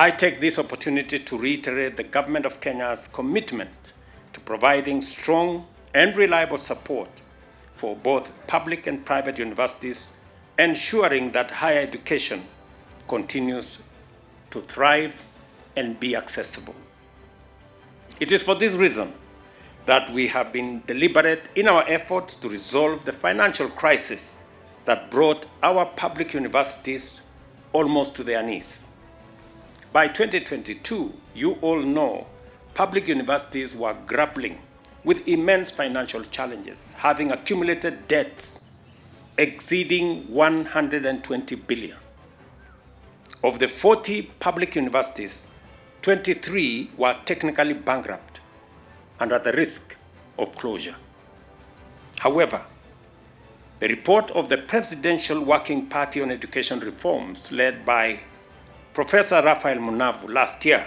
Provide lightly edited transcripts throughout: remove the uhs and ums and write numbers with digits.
I take this opportunity to reiterate the Government of Kenya's commitment to providing strong and reliable support for both public and private universities, ensuring that higher education continues to thrive and be accessible. It is for this reason that we have been deliberate in our efforts to resolve the financial crisis that brought our public universities almost to their knees. By 2022, you all know public universities were grappling with immense financial challenges, having accumulated debts exceeding 120 billion. Of the 40 public universities, 23 were technically bankrupt and at the risk of closure. However, the report of the Presidential Working Party on Education Reforms, led by Professor Raphael Munavu last year,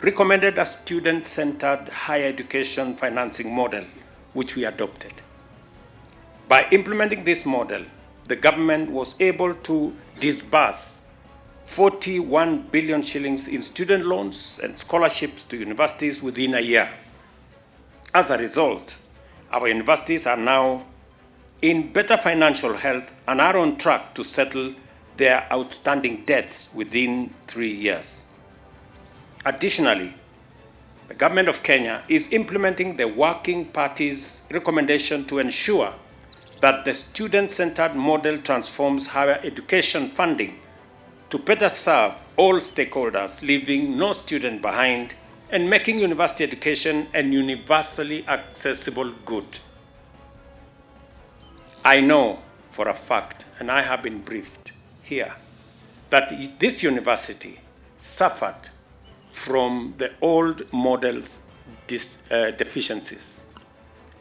recommended a student-centered higher education financing model, which we adopted. By implementing this model, the government was able to disburse 41 billion shillings in student loans and scholarships to universities within a year. As a result, our universities are now in better financial health and are on track to settle their outstanding debts within 3 years. Additionally, the Government of Kenya is implementing the Working Party's recommendation to ensure that the student-centered model transforms higher education funding to better serve all stakeholders, leaving no student behind and making university education a universally accessible good. I know for a fact, and I have been briefed here, that this university suffered from the old model's deficiencies,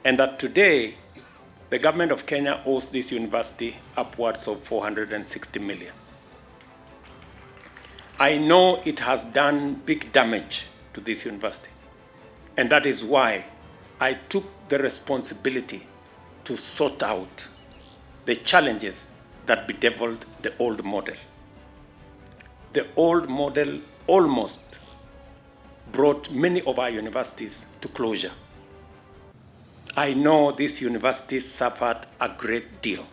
and that today the Government of Kenya owes this university upwards of 460 million. I know it has done big damage to this university, and that is why I took the responsibility to sort out the challenges that bedeviled the old model. The old model almost brought many of our universities to closure. I know this university suffered a great deal.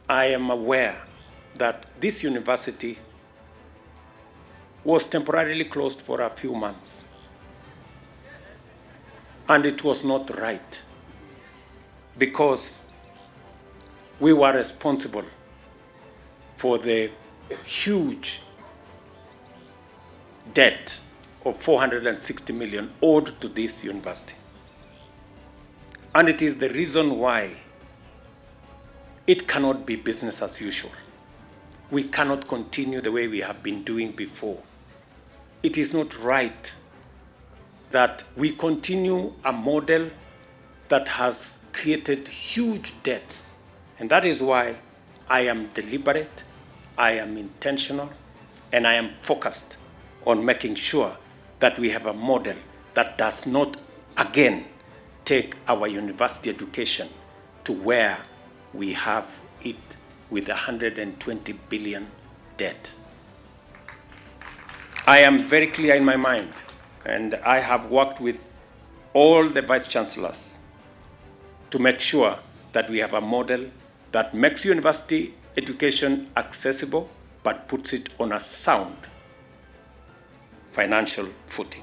I am aware that this university was temporarily closed for a few months, and it was not right, because we were responsible for the huge debt of 460 million owed to this university. And it is the reason why it cannot be business as usual. We cannot continue the way we have been doing before. It is not right that we continue a model that has created huge debts. And that is why I am deliberate, I am intentional, and I am focused on making sure that we have a model that does not again take our university education to where we have it with 120 billion debt. I am very clear in my mind, and I have worked with all the vice chancellors to make sure that we have a model that makes university education accessible but puts it on a sound financial footing.